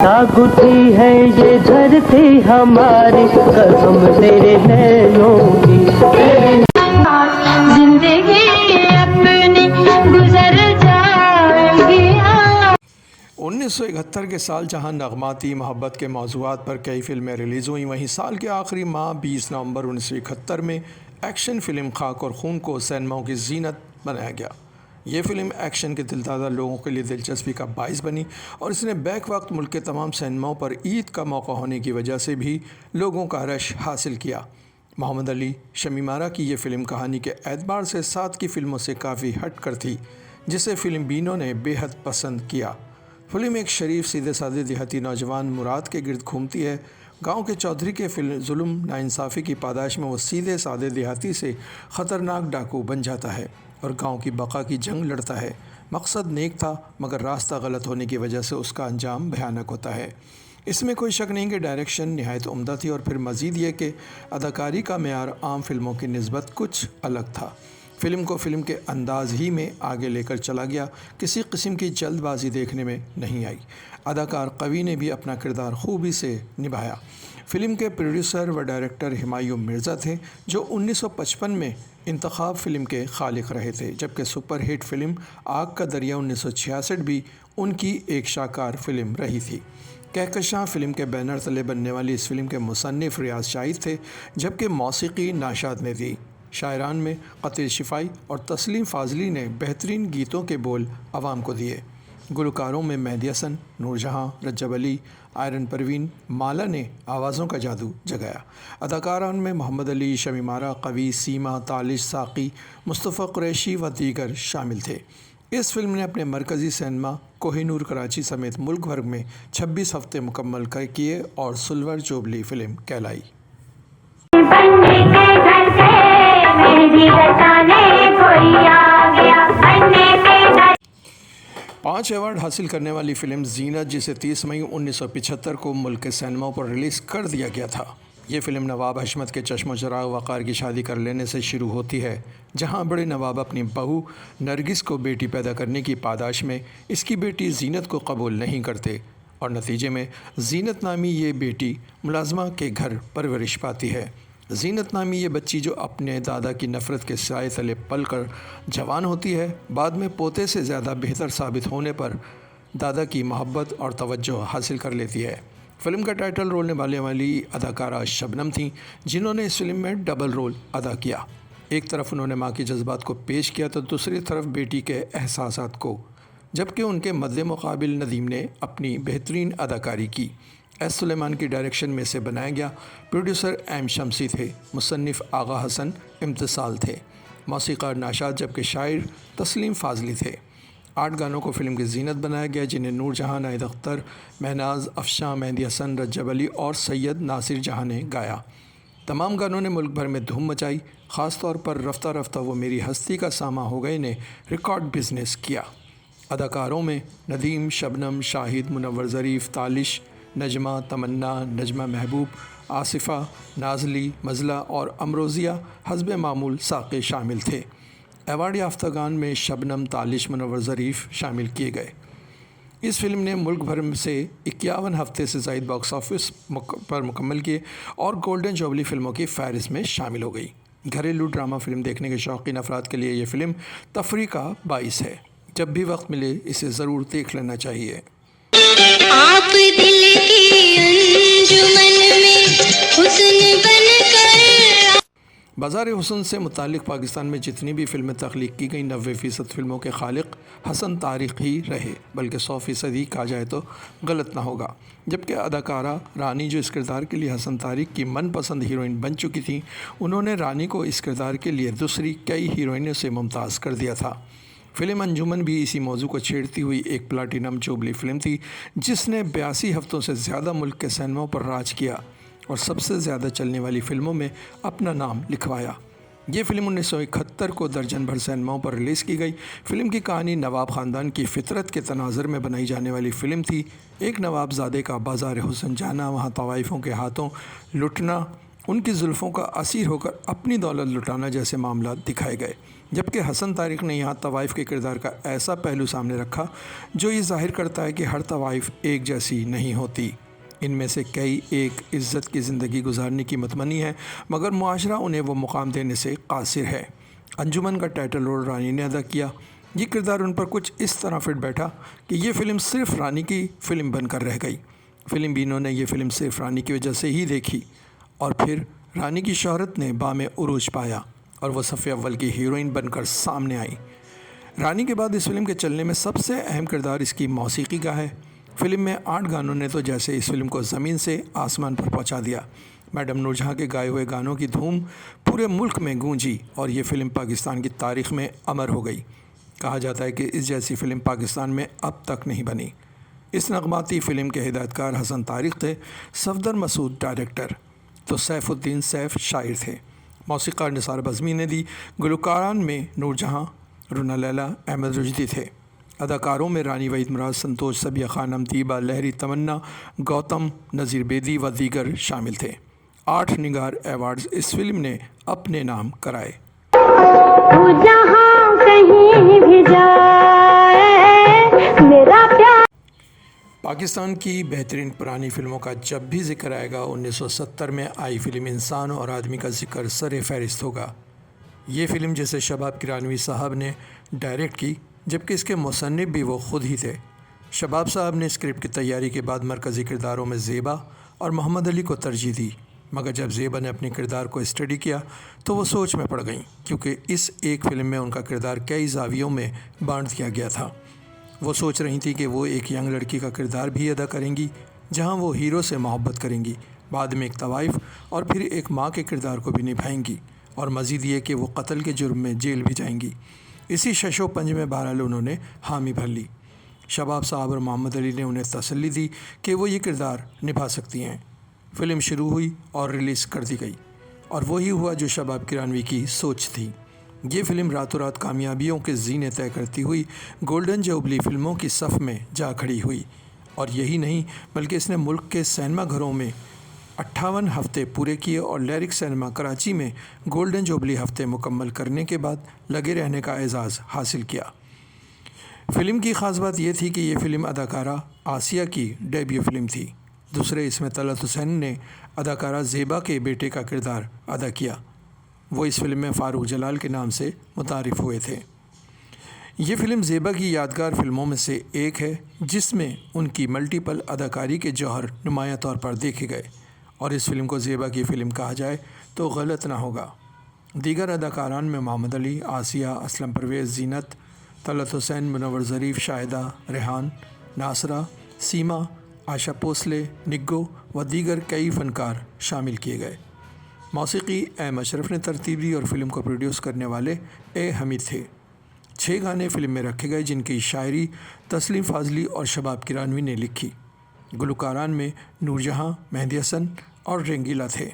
जाग उठी है ये धरती हमारी, कसम तेरे नैनों की। जिंदगी अपनी गुजर जाएगी। 1971 के साल जहां नगमाती मोहब्बत के मौज़ूआत पर कई फ़िल्में रिलीज़ हुई, वहीं साल के आखिरी माह 20 नवंबर 1971 में एक्शन फ़िल्म खाक और खून को सिनेमाओं की ज़ीनत बनाया गया। ये फ़िल्म एक्शन के दिलदादा लोगों के लिए दिलचस्पी का बाइस बनी और इसने बैक वक्त मुल्क के तमाम सिनेमाओं पर ईद का मौका होने की वजह से भी लोगों का रश हासिल किया। मोहम्मद अली शमी मारा की ये फ़िल्म कहानी के एतबार से साथ की फ़िल्मों से काफ़ी हट कर थी, जिसे फ़िल्म बीनों ने बेहद पसंद किया। फ़िल्म एक शरीफ सीधे साधे देहाती नौजवान मुराद के गिर्द घूमती है। गांव के चौधरी के जुल्म नाइंसाफ़ी की पादाश में वो सीधे साधे देहाती से ख़तरनाक डाकू बन जाता है और गांव की बका की जंग लड़ता है। मकसद नेक था, मगर रास्ता गलत होने की वजह से उसका अंजाम भयानक होता है। इसमें कोई शक नहीं कि डायरेक्शन नहायत उम्दा थी और फिर मज़ीद ये कि अदाकारी का मेयार आम फिल्मों की निस्बत कुछ अलग था। फ़िल्म को फ़िल्म के अंदाज़ ही में आगे लेकर चला गया, किसी किस्म की जल्दबाजी देखने में नहीं आई। अदाकार कवि ने भी अपना किरदार खूबी से निभाया। फ़िल्म के प्रोड्यूसर व डायरेक्टर हुमायूं मिर्ज़ा थे, जो 1955 में इंतखाब फ़िल्म के खालिक रहे थे, जबकि सुपर हिट फ़िल्म आग का दरिया 1966 भी उनकी एक शाकार फ़िल्म रही थी। कहकशां फ़िल्म के बैनर तले बनने वाली इस फ़िल्म के मुसन्निफ़ रियाज शाहिद थे, जबकि मौसीकी नाशाद ने दी। शायरान में क़तील शिफ़ाई और तस्लीम फ़ाज़ली ने बेहतरीन गीतों के बोल आवाम को दिए। गुलकारों में मेहदी हसन, नूरजहां, रज्जब अली, आयरन परवीन, माला ने आवाज़ों का जादू जगाया। अदाकारान में मोहम्मद अली, शमी मारा, कवि, सीमा, तालिश, साक़ी, मुस्तफ़ा कुरैशी व दीगर शामिल थे। इस फिल्म ने अपने मरकज़ी सिनेमा कोहिनूर कराची समेत मुल्क भर में 26 हफ़्ते मुकम्मल किए और सिल्वर जुबली फ़िल्म कहलाई। 5 अवार्ड हासिल करने वाली फ़िल्म ज़ीनत, जिसे 30 मई 1975 को मुल्क के सिनेमाओं पर रिलीज़ कर दिया गया था। ये फ़िल्म नवाब हशमत के चश्मो चराग वक़ार की शादी कर लेने से शुरू होती है, जहां बड़े नवाब अपनी बहू नरगिस को बेटी पैदा करने की पादाश में इसकी बेटी ज़ीनत को कबूल नहीं करते और नतीजे में ज़ीनत नामी ये बेटी मुलाजमा के घर परवरिश पाती है। ज़ीनत नामी ये बच्ची, जो अपने दादा की नफ़रत के साए तले पल कर जवान होती है, बाद में पोते से ज़्यादा बेहतर साबित होने पर दादा की मोहब्बत और तवज्जो हासिल कर लेती है। फ़िल्म का टाइटल रोल निभाने वाली अदाकारा शबनम थीं, जिन्होंने इस फिल्म में डबल रोल अदा किया। एक तरफ उन्होंने माँ के जज्बात को पेश किया तो दूसरी तरफ बेटी के एहसासात को, जबकि उनके मद्दे मुकाबिल नदीम ने अपनी बेहतरीन अदाकारी की। एस सुलेमान की डायरेक्शन में से बनाया गया। प्रोड्यूसर एम शमसी थे, मुसन्निफ़ आगा हसन इम्तिसाल थे, मौसीक़ार नाशाद, जबकि शायर तस्लीम फ़ाज़ली थे। 8 गानों को फ़िल्म की ज़ीनत बनाया गया, जिन्हें नूरजहां, नाहिद अख्तर, महनाज, अफ़शां, मेहदी हसन, रज्जब अली और सैयद नासिर जहां ने गाया। तमाम गानों ने मुल्क भर में धूम मचाई। ख़ास तौर पर रफ्ता रफ्ता वो मेरी हस्ती का सामा हो गए ने रिकॉर्ड बिजनेस किया। अदाकारों में नदीम, शबनम, शाहिद, मुनव्वर ज़रीफ़, तालिश, नजमा, तमन्ना, नजमा महबूब, आसिफ़ा, नाज़ली, मज़ला और अमरोज़िया हस्ब मामूल साक़े शामिल थे। अवार्ड याफ्तागान में शबनम, तालिश, मुनव्वर ज़रीफ़ शामिल किए गए। इस फिल्म ने मुल्क भर से 51 हफ़्ते से ज़ायद बॉक्स ऑफिस पर मुकम्मल किए और गोल्डन जुबली फ़िल्मों की फ़हरिस्त में शामिल हो गई। घरेलू ड्रामा फ़िल्म देखने के शौकीन अफराद के लिए ये फ़िल्म तफरी का बाइस है। जब भी वक्त मिले इसे ज़रूर देख लेना चाहिए। आप दिल की अंजुमन में हुस्न बनकर। बाज़ार हुस्न से मुतालिक पाकिस्तान में जितनी भी फ़िल्में तख्लीक की गई, 90% फ़िल्मों के खालिक हसन तारिक ही रहे, बल्कि 100% ही कहा जाए तो गलत ना होगा। जबकि अदाकारा रानी, जो इस किरदार के लिए हसन तारिक की मनपसंद हीरोइन बन चुकी थी, उन्होंने रानी को इस किरदार के लिए दूसरी कई हीरोइनों से मुमताज़ कर दिया था। फ़िल्म अंजुमन भी इसी मौजू को छेड़ती हुई एक प्लाटिनम जुबली फ़िल्म थी, जिसने 82 हफ़्तों से ज़्यादा मुल्क के सिनेमाओं पर राज किया और सबसे ज़्यादा चलने वाली फ़िल्मों में अपना नाम लिखवाया। ये फ़िल्म 1971 को दर्जन भर सिनेमाओं पर रिलीज़ की गई। फ़िल्म की कहानी नवाब ख़ानदान की फ़ितरत के तनाज़र में बनाई जाने वाली फ़िल्म थी। एक नवाबज़ादे का बाज़ार हुस्न जाना, वहाँ तवाइफ़ों के हाथों लुटना ان کی زلفوں کا اسیر ہو کر اپنی دولت لٹانا جیسے معاملات دکھائے گئے، جبکہ حسن طارق نے یہاں طوائف کے کردار کا ایسا پہلو سامنے رکھا جو یہ ظاہر کرتا ہے کہ ہر طوائف ایک جیسی نہیں ہوتی۔ ان میں سے کئی ایک عزت کی زندگی گزارنے کی متمنی ہے، مگر معاشرہ انہیں وہ مقام دینے سے قاصر ہے۔ انجمن کا ٹائٹل رول رانی نے ادا کیا۔ یہ کردار ان پر کچھ اس طرح فٹ بیٹھا کہ یہ فلم صرف رانی کی فلم بن کر رہ گئی۔ فلم بینوں نے یہ فلم صرف رانی کی وجہ سے ہی دیکھی، اور پھر رانی کی شہرت نے بام عروج پایا اور وہ صف اول کی ہیروئن بن کر سامنے آئی۔ رانی کے بعد اس فلم کے چلنے میں سب سے اہم کردار اس کی موسیقی کا ہے۔ فلم میں 8 گانوں نے تو جیسے اس فلم کو زمین سے آسمان پر پہنچا دیا۔ میڈم نور جہاں کے گائے ہوئے گانوں کی دھوم پورے ملک میں گونجی اور یہ فلم پاکستان کی تاریخ میں امر ہو گئی۔ کہا جاتا ہے کہ اس جیسی فلم پاکستان میں اب تک نہیں بنی۔ اس نغماتی فلم کے ہدایتکار حسن طارق تھے، صفدر مسعود ڈائریکٹر، تو سیف الدین سیف شاعر تھے۔ موسیقار نثار بزمی نے دی۔ گلوکاران میں نور جہاں، رونا لیلا، احمد رشدی تھے۔ اداکاروں میں رانی وحید مراد، سنتوش سبیہ خانم، دیبا لہری، تمنا، گوتم، نذیر بیدی و دیگر شامل تھے۔ 8 نگار ایوارڈز اس فلم نے اپنے نام کرائے۔ تو جہاں کہیں بھی جائے میرا پیار۔ پاکستان کی بہترین پرانی فلموں کا جب بھی ذکر آئے گا 1970 میں آئی فلم انسان اور آدمی کا ذکر سر فہرست ہوگا۔ یہ فلم جسے شباب کرانوی صاحب نے ڈائریکٹ کی، جبکہ اس کے مصنف بھی وہ خود ہی تھے۔ شباب صاحب نے اسکرپٹ کی تیاری کے بعد مرکزی کرداروں میں زیبا اور محمد علی کو ترجیح دی، مگر جب زیبا نے اپنے کردار کو اسٹڈی کیا تو وہ سوچ میں پڑ گئیں، کیونکہ اس ایک فلم میں ان کا کردار کئی زاویوں میں بانٹ دیا گیا تھا۔ وہ سوچ رہی تھی کہ وہ ایک ینگ لڑکی کا کردار بھی ادا کریں گی جہاں وہ ہیرو سے محبت کریں گی، بعد میں ایک طوائف اور پھر ایک ماں کے کردار کو بھی نبھائیں گی، اور مزید یہ کہ وہ قتل کے جرم میں جیل بھی جائیں گی۔ اسی شش و پنج میں بہرحال انہوں نے حامی بھر لی۔ شباب صاحب اور محمد علی نے انہیں تسلی دی کہ وہ یہ کردار نبھا سکتی ہیں۔ فلم شروع ہوئی اور ریلیز کر دی گئی، اور وہی ہوا جو شباب کرانوی کی سوچ تھی۔ یہ فلم راتوں رات کامیابیوں کے زینے طے کرتی ہوئی گولڈن جوبلی فلموں کی صف میں جا کھڑی ہوئی، اور یہی نہیں بلکہ اس نے ملک کے سینما گھروں میں 58 ہفتے پورے کیے اور لیرک سینما کراچی میں گولڈن جوبلی ہفتے مکمل کرنے کے بعد لگے رہنے کا اعزاز حاصل کیا۔ فلم کی خاص بات یہ تھی کہ یہ فلم اداکارہ آسیہ کی ڈیبیو فلم تھی۔ دوسرے اس میں طلعت حسین نے اداکارہ زیبا کے بیٹے کا کردار ادا کیا۔ وہ اس فلم میں فاروق جلال کے نام سے متعارف ہوئے تھے۔ یہ فلم زیبا کی یادگار فلموں میں سے ایک ہے جس میں ان کی ملٹیپل اداکاری کے جوہر نمایاں طور پر دیکھے گئے، اور اس فلم کو زیبا کی فلم کہا جائے تو غلط نہ ہوگا۔ دیگر اداکاران میں محمد علی، آسیہ، اسلم پرویز، زینت، طلعت حسین، منور ظریف، شاہدہ، ریحان، ناصرہ، سیما، عائشہ بھونسلے، نگو و دیگر کئی فنکار شامل کیے گئے۔ موسیقی ایم اشرف نے ترتیب دی اور فلم کو پروڈیوس کرنے والے اے حمید تھے۔ 6 گانے فلم میں رکھے گئے جن کی شاعری تسلیم فاضلی اور شباب کرانوی نے لکھی۔ گلوکاران میں نور جہاں، مہدی حسن اور رنگیلا تھے۔